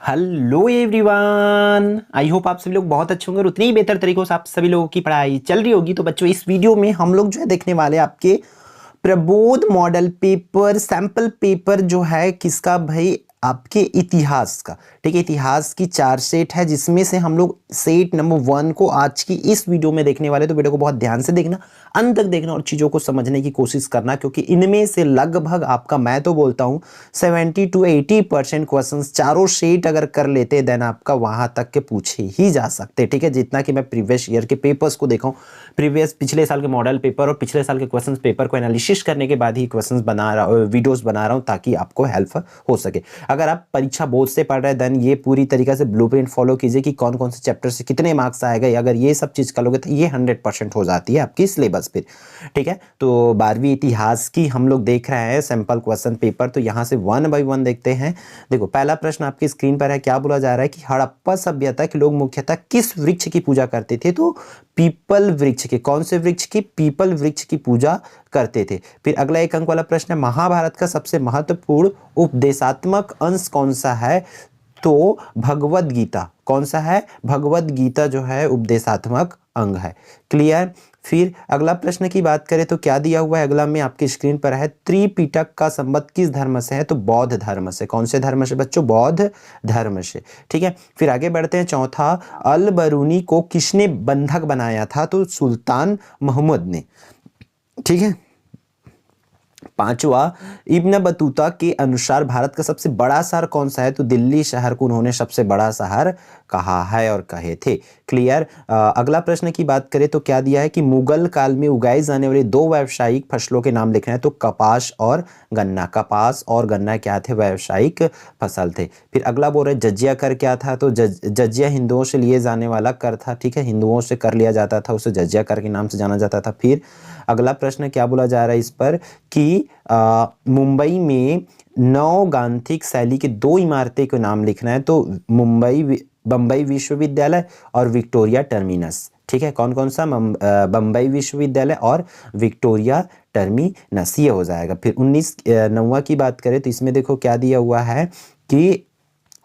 Hello everyone, I hope आप सभी लोग बहुत अच्छे होंगे और उतनी ही बेहतर तरीकों से आप सभी लोगों की पढ़ाई चल रही होगी। तो बच्चों, इस वीडियो में हम लोग जो है देखने वाले हैं आपके Prabodh model paper sample paper जो है किसका भाई, आपके इतिहास का। ठीक है, इतिहास की 4 सेट है जिसमें से हम लोग सेट नंबर 1 को आज की इस वीडियो में देखने वाले। तो वीडियो को बहुत ध्यान से देखना, अंत तक देखना और चीज़ों को समझने की कोशिश करना, क्योंकि इनमें से लगभग आपका, मैं तो बोलता हूँ 70 to 80% क्वेश्चन चारों सेट अगर कर लेते देन आपका वहां तक के पूछे ही जा सकते। ठीक है, जितना कि मैं प्रीवियस ईयर के पेपर्स को देखा हूँ, पिछले साल के मॉडल पेपर और पिछले साल के क्वेश्चन पेपर को एनालिसिस करने के बाद ही क्वेश्चन बना रहा वीडियोस बना रहा हूँ ताकि आपको हेल्प हो सके। अगर आप परीक्षा बोर्ड से पढ़ रहे हैं देन ये पूरी तरीके से ब्लूप्रिंट फॉलो कीजिए कि कौन कौन से चैप्टर से कितने मार्क्स आएगा। अगर ये सब चीज़ करोगे तो ये 100% हो जाती है आपकी सिलेबस फिर। ठीक है, तो 12वीं इतिहास की हम लोग देख रहे हैं सैंपल क्वेश्चन पेपर। तो यहाँ से 1 बाय 1 देखते हैं। देखो, पहला प्रश्न आपकी स्क्रीन पर है। क्या बोला जा रहा है कि हड़प्पा सभ्यता के लोग मुख्यतः किस वृक्ष की पूजा करते थे? तो पीपल वृक्ष के। कौन से वृक्ष की? पीपल वृक्ष की पूजा करते थे। फिर अगला 1 अंक वाला प्रश्न है, महाभारत का सबसे महत्वपूर्ण उपदेशात्मक अंश कौन सा है? तो भगवद गीता। कौन सा है? भगवद गीता जो है उपदेशात्मक अंग है। क्लियर। फिर अगला प्रश्न की बात करें तो क्या दिया हुआ है अगला में आपकी स्क्रीन पर है, त्रिपिटक का संबंध किस धर्म से है? तो बौद्ध धर्म से। कौन से धर्म से बच्चों? बौद्ध धर्म से। ठीक है, फिर आगे बढ़ते हैं। चौथा, अल बरूनी को किसने बंधक बनाया था? तो सुल्तान महमूद ने। ठीक है। पांचवा, इब्न बतूता के अनुसार भारत का सबसे बड़ा शहर कौन सा है? तो दिल्ली शहर को उन्होंने सबसे बड़ा शहर कहा है और कहे थे। क्लियर। अगला प्रश्न की बात करें तो क्या दिया है कि मुगल काल में उगाई जाने वाली 2 व्यावसायिक फसलों के नाम लिखना है। तो कपास और गन्ना। कपास और गन्ना क्या थे? व्यावसायिक फसल थे। फिर अगला बोल रहे जजिया कर क्या था? तो जजिया हिंदुओं से लिए जाने वाला कर था। ठीक है, हिंदुओं से कर लिया जाता था, उसे जजिया कर के नाम से जाना जाता था। फिर अगला प्रश्न क्या बोला जा रहा है इस पर कि मुंबई में नवगांथिक शैली की 2 इमारतें के नाम लिखना है। तो बम्बई विश्वविद्यालय और विक्टोरिया टर्मिनस। ठीक है, कौन कौन सा? बम्बई विश्वविद्यालय और विक्टोरिया टर्मिनस, ये हो जाएगा। फिर 19 की बात करें तो इसमें देखो क्या दिया हुआ है कि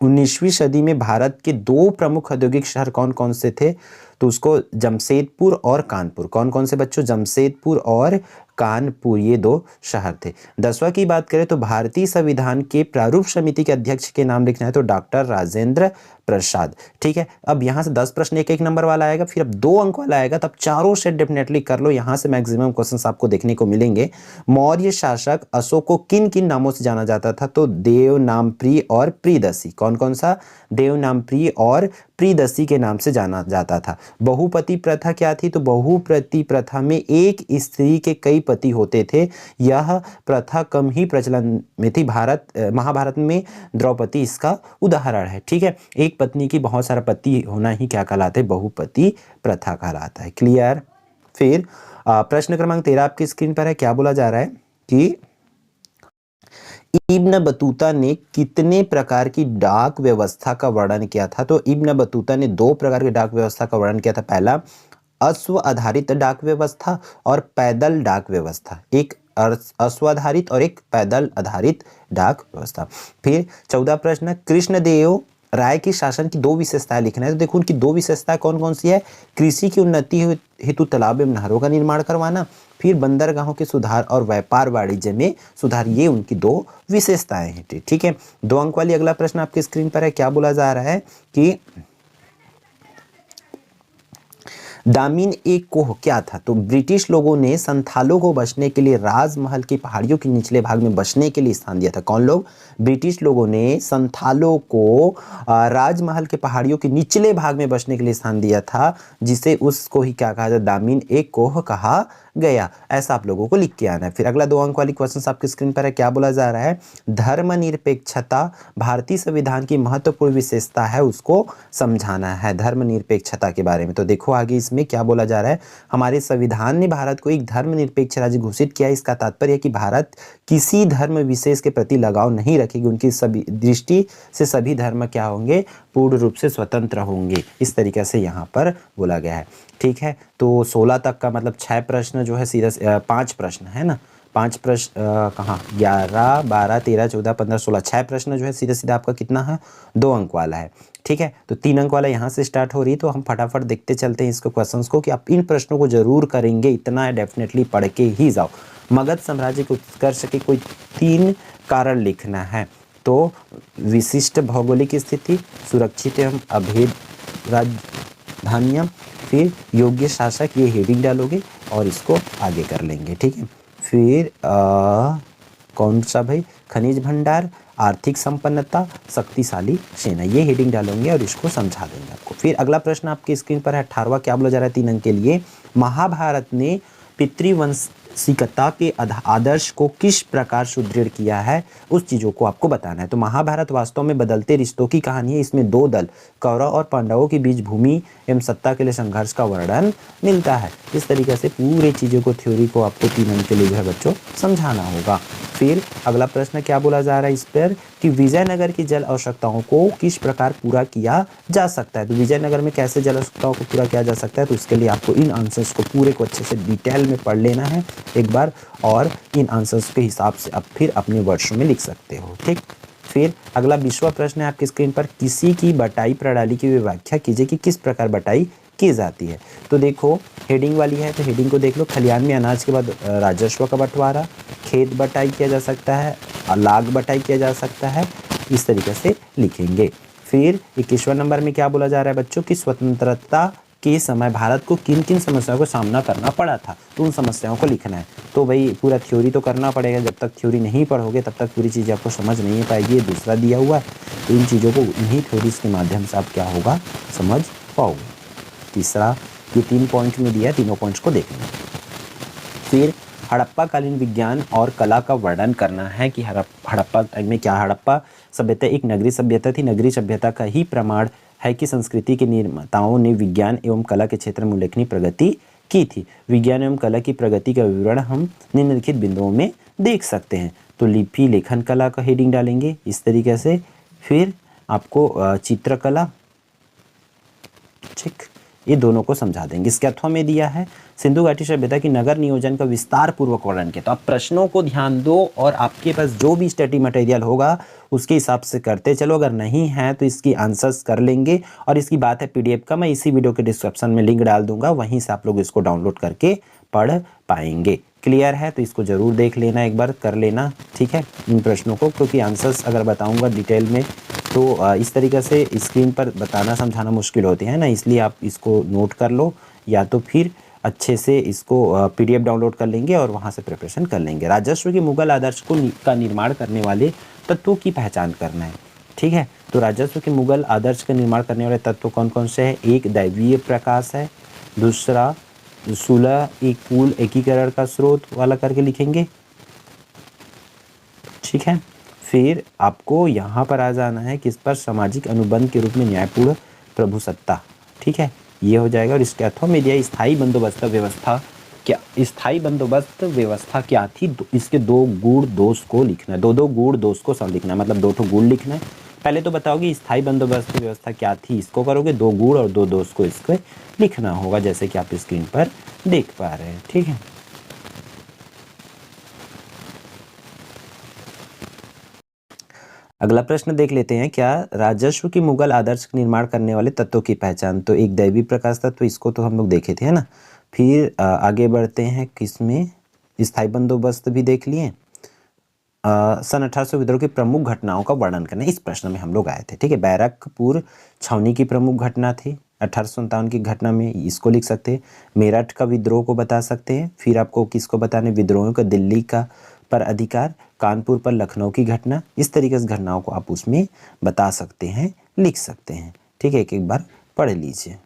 19वीं सदी में भारत के 2 प्रमुख औद्योगिक शहर कौन कौन से थे? तो उसको जमशेदपुर और कानपुर। कौन कौन से बच्चों? जमशेदपुर और कानपुर, ये 2 शहर थे। 10वां की बात करें तो भारतीय संविधान के प्रारूप समिति के अध्यक्ष के नाम लिखना है। तो डॉक्टर राजेंद्र प्रसाद। ठीक है, अब यहाँ से 10 प्रश्न एक नंबर वाला आएगा, फिर अब 2 अंक वाला आएगा। तब चारों सेट डेफिनेटली कर लो, यहाँ से मैक्सिमम क्वेश्चंस आपको देखने को मिलेंगे। मौर्य शासक अशोक को किन किन नामों से जाना जाता था? तो देवनामप्रिय और प्रियदर्शी। कौन कौन सा? देवनामप्रिय और प्रियदर्शी के नाम से जाना जाता था। बहुपति प्रथा क्या थी? तो बहुपति प्रथा में एक स्त्री के कई पति होते थे। यह प्रथा कम ही प्रचलन में थी। महाभारत में द्रौपदी इसका उदाहरण है। ठीक है, एक पत्नी की बहुत सारा पति होना ही क्या कहलाते? बहुपति प्रथा कहलाता है। क्लियर। फिर प्रश्न क्रमांक 13 आपकी स्क्रीन पर है। क्या बोला जा रहा है कि इब्न बतूता ने कितने प्रकार की डाक व्यवस्था का वर्णन किया था? तो इब्न बतूता ने 2 प्रकार की डाक व्यवस्था का वर्णन किया था। पहला, अश्व आधारित डाक व्यवस्था और पैदल डाक व्यवस्था। एक अश्व आधारित और एक पैदल आधारित डाक व्यवस्था। फिर 14 प्रश्न, कृष्णदेव राय की शासन की 2 विशेषताएं लिखना है। तो देखो उनकी 2 विशेषताएं कौन कौन सी है? कृषि की उन्नति हेतु तालाब एवं नहरों का निर्माण करवाना, फिर बंदरगाहों के सुधार और व्यापार वाणिज्य में सुधार। ये उनकी 2 विशेषताएं हैं। ठीक है, 2 अंक वाली अगला प्रश्न आपके स्क्रीन पर है। क्या बोला जा रहा है कि दामिन एक कोह क्या था? तो ब्रिटिश लोगों ने संथालों को बचने के लिए राजमहल की पहाड़ियों के निचले भाग में बचने के लिए स्थान दिया था। कौन लोग? ब्रिटिश लोगों ने संथालों को राजमहल के पहाड़ियों के निचले भाग में बचने के लिए स्थान दिया था, जिसे उसको ही क्या कहा जाता? दामिन एक कोह कहा गया। ऐसा आप लोगों को लिख के आना है। फिर अगला 2 अंक वाली क्वेश्चन आपकी स्क्रीन पर है। क्या बोला जा रहा है? धर्मनिरपेक्षता भारतीय संविधान की महत्वपूर्ण विशेषता है, उसको समझाना है धर्मनिरपेक्षता के बारे में। तो देखो आगे इसमें क्या बोला जा रहा है, हमारे संविधान ने भारत को एक धर्मनिरपेक्ष राज्य घोषित किया। इसका तात्पर्य है कि भारत किसी धर्म विशेष के प्रति लगाव नहीं रखेगी। उनकी सभी दृष्टि से सभी धर्म क्या होंगे? पूर्ण रूप से स्वतंत्र होंगे। इस तरीके से यहाँ पर बोला गया है। ठीक है, तो 16 तक का मतलब 6 प्रश्न जो है सीधा 5 प्रश्न है ना, 5 प्रश्न कहाँ 11 12 13 14 15 16 6 प्रश्न जो है सीधा सीधा आपका कितना है 2 अंक वाला है। ठीक है, तो 3 अंक वाला यहाँ से स्टार्ट हो रही है, तो हम फटाफट देखते चलते हैं इसको क्वेश्चंस को कि आप इन प्रश्नों को जरूर करेंगे, इतना है डेफिनेटली पढ़ के ही जाओ। मगध साम्राज्य के उत्कर्ष के कोई 3 कारण लिखना है। तो विशिष्ट भौगोलिक स्थिति, सुरक्षित एवं अभेद राजधानियाँ, फिर योग्य शासक, ये हेडिंग डालोगे और इसको आगे कर लेंगे। ठीक है, फिर कौन सा भाई, खनिज भंडार, आर्थिक संपन्नता, शक्तिशाली सेना, ये हेडिंग डालेंगे और इसको समझा देंगे आपको। फिर अगला प्रश्न आपकी स्क्रीन पर है 18वां, क्या बोला जा रहा है 3 अंक के लिए, महाभारत ने पितृवंशिकता के आदर्श को किस प्रकार सुदृढ़ किया है, उस चीज़ों को आपको बताना है। तो महाभारत वास्तव में बदलते रिश्तों की कहानी है। इसमें 2 दल कौरव और पांडवों के बीच भूमि एवं सत्ता के लिए संघर्ष का वर्णन मिलता है। इस तरीके से पूरे चीज़ों को, थ्योरी को आपको 3 अंक के लिए जो है बच्चों समझाना होगा। फिर अगला प्रश्न क्या बोला जा रहा है इस पर कि विजयनगर की जल आवश्यकताओं को किस प्रकार पूरा किया जा सकता है। तो विजयनगर में कैसे जल आवश्यकताओं को पूरा किया जा सकता है, तो इसके लिए आपको इन आंसर्स को पूरे को अच्छे से डिटेल में पढ़ लेना है एक बार, और इन आंसर्स के हिसाब से आप फिर अपने वर्ड्स में लिख सकते हो। ठीक, फिर अगला 20वां प्रश्न है आपकी स्क्रीन पर, किसी की बटाई प्रणाली की व्याख्या कीजिए कि किस प्रकार बटाई की जाती है। तो देखो हेडिंग वाली है, तो हेडिंग को देख लो, खलिहान में अनाज के बाद राजस्व का बंटवारा, खेत बटाई किया जा सकता है, लाग बटाई किया जा सकता है, इस तरीके से लिखेंगे। फिर 21वां नंबर में क्या बोला जा रहा है बच्चों की स्वतंत्रता के समय भारत को किन किन समस्याओं का सामना करना पड़ा था, तो उन समस्याओं को लिखना है। तो भाई पूरा थ्योरी तो करना पड़ेगा, जब तक थ्योरी नहीं पढ़ोगे तब तक पूरी चीज़ें आपको समझ नहीं पाएगी। ये दूसरा दिया हुआ है, तो इन चीज़ों को इन्हीं थ्योरीज के माध्यम से आप क्या होगा समझ पाओगे। तीसरा, ये 3 पॉइंट में दिया है, तीनों पॉइंट्स को देखना। फिर हड़प्पा कालीन विज्ञान और कला का वर्णन करना है कि हड़प्पा में क्या, हड़प्पा सभ्यता एक नगरीय सभ्यता थी। नगरीय सभ्यता का ही प्रमाण है कि संस्कृति के निर्माताओं ने विज्ञान एवं कला के क्षेत्र में उल्लेखनीय प्रगति की थी। विज्ञान एवं कला की प्रगति का विवरण हम निम्नलिखित बिंदुओं में देख सकते हैं। तो लिपि लेखन कला का हेडिंग डालेंगे इस तरीके से। फिर आपको चित्रकला, ठीक, ये दोनों को समझा देंगे। इसके अर्थों में दिया है सिंधु घाटी सभ्यता की नगर नियोजन का विस्तार पूर्वक वर्णन किया। तो आप प्रश्नों को ध्यान दो और आपके पास जो भी स्टडी मटेरियल होगा उसके हिसाब से करते चलो। अगर नहीं है तो इसकी आंसर्स कर लेंगे। और इसकी बात है पीडीएफ का, मैं इसी वीडियो के डिस्क्रिप्शन में लिंक डाल दूंगा, वहीं से आप लोग इसको डाउनलोड करके पढ़ पाएंगे। क्लियर है, तो इसको जरूर देख लेना, एक बार कर लेना, ठीक है, इन प्रश्नों को, क्योंकि आंसर्स अगर बताऊंगा डिटेल में तो इस तरीके से स्क्रीन पर बताना समझाना मुश्किल होती है ना, इसलिए आप इसको नोट कर लो, या तो फिर अच्छे से इसको पीडीएफ डाउनलोड कर लेंगे और वहाँ से प्रिपरेशन कर लेंगे। राजस्व के मुगल आदर्श का निर्माण करने वाले तत्वों की पहचान करना है, ठीक है। तो राजस्व के मुगल आदर्श का निर्माण करने वाले तत्व कौन कौन से हैं? एक दैवीय प्रकाश है, दूसरा सुलह एक पूल एकीकरण का स्रोत वाला करके लिखेंगे, ठीक है। फिर आपको यहाँ पर आ जाना है किस पर, सामाजिक अनुबंध के रूप में न्यायपूर्ण प्रभुसत्ता, ठीक है, ये हो जाएगा। और इसके अर्थों में दिया स्थायी बंदोबस्त व्यवस्था क्या, स्थायी बंदोबस्त व्यवस्था क्या थी, इसके 2 गुण दोष को लिखना है, 2 गुण दोष को सब लिखना है, मतलब 2 गुण लिखना है। पहले तो बताओगे स्थायी बंदोबस्त व्यवस्था क्या थी, इसको करोगे, 2 गुण और 2 दोष को इसको लिखना होगा, जैसे कि आप स्क्रीन पर देख पा रहे हैं, ठीक है। अगला प्रश्न देख लेते हैं, क्या राजस्व की मुगल आदर्श का निर्माण करने वाले तत्वों की पहचान। तो एक दैवी प्रकाश तत्व, इसको तो हम लोग देखे थे, है ना। फिर आगे बढ़ते हैं, किसमें, स्थायी बंदोबस्त भी देख लिए। सन 1800 विद्रोह की प्रमुख घटनाओं का वर्णन करना, इस प्रश्न में हम लोग आए थे, ठीक है। बैरकपुर छावनी की प्रमुख घटना थी 1857 की घटना में, इसको लिख सकते हैं। मेरठ का विद्रोह को बता सकते हैं। फिर आपको किसको बताने, विद्रोहियों का दिल्ली का पर अधिकार, कानपुर पर लखनऊ की घटना, इस तरीके से घटनाओं को आप उसमें बता सकते हैं, लिख सकते हैं, ठीक है। एक बार पढ़ लीजिए।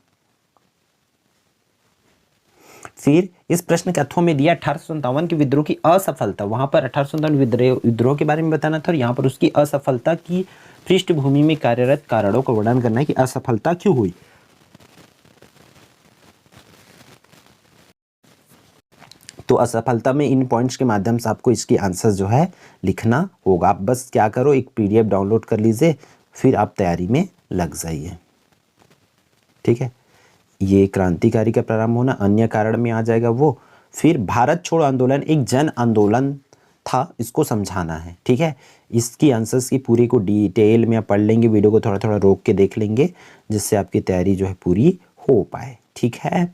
फिर इस प्रश्न के अर्थों में दिया 1857 के विद्रोह की असफलता, वहां पर 1857 विद्रोह के बारे में बताना था और यहाँ पर उसकी असफलता की पृष्ठभूमि में कार्यरत कारणों का वर्णन करना है कि असफलता क्यों हुई। तो असफलता में इन पॉइंट्स के माध्यम से आपको इसकी आंसर जो है लिखना होगा। आप बस क्या करो, एक पीडीएफ डाउनलोड कर लीजिए, फिर आप तैयारी में लग जाइए, ठीक है। ये क्रांतिकारी का प्रारंभ होना, अन्य कारण में आ जाएगा वो। फिर भारत छोड़ो आंदोलन एक जन आंदोलन था, इसको समझाना है, ठीक है। इसकी आंसर्स की पूरी को डिटेल में आप पढ़ लेंगे, वीडियो को थोड़ा थोड़ा रोक के देख लेंगे, जिससे आपकी तैयारी जो है पूरी हो पाए, ठीक है।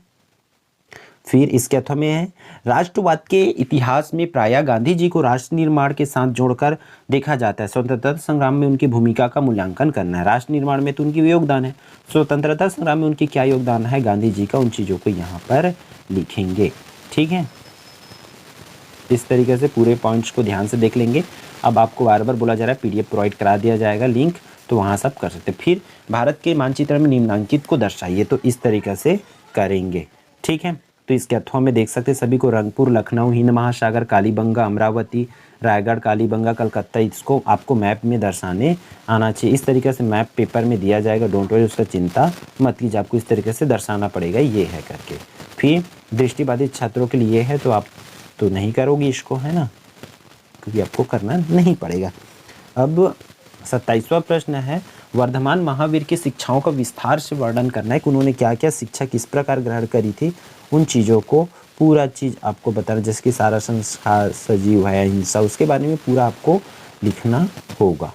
फिर इसके अथवा में है राष्ट्रवाद के इतिहास में प्रायः गांधी जी को राष्ट्र निर्माण के साथ जोड़कर देखा जाता है। स्वतंत्रता संग्राम में उनकी भूमिका का मूल्यांकन करना है। राष्ट्र निर्माण में तो उनकी योगदान है, स्वतंत्रता संग्राम में उनकी क्या योगदान है गांधी जी का, उन चीज़ों को यहाँ पर लिखेंगे, ठीक है। इस तरीके से पूरे पॉइंट्स को ध्यान से देख लेंगे। अब आपको बार बार बोला जा रहा है पीडीएफ प्रोवाइड करा दिया जाएगा लिंक, तो वहाँ सब कर सकते हैं। फिर भारत के मानचित्र में निम्नांकित को दर्शाइए, तो इस तरीके से करेंगे, ठीक है। तो इसके अथवा में देख सकते हैं सभी को रंगपुर, लखनऊ, हिंद महासागर, कालीबंगा, अमरावती, रायगढ़, कालीबंगा, कलकत्ता, इसको आपको मैप में दर्शाने आना चाहिए। इस तरीके से मैप पेपर में दिया जाएगा, डोंट वरी, उसका चिंता मत कीजिए, आपको इस तरीके से दर्शाना पड़ेगा, ये है करके। फिर दृष्टिबाधित छात्रों के लिए है, तो आप तो नहीं करोगे इसको, है ना, क्योंकि आपको करना नहीं पड़ेगा। अब 27वां प्रश्न है वर्धमान महावीर की शिक्षाओं का विस्तार से वर्णन करना है कि उन्होंने क्या क्या शिक्षा किस प्रकार ग्रहण करी थी, उन चीज़ों को पूरा चीज़ आपको बताना, जैसे कि सारा संस्कार, सजीव है, अहिंसा, उसके बारे में पूरा आपको लिखना होगा।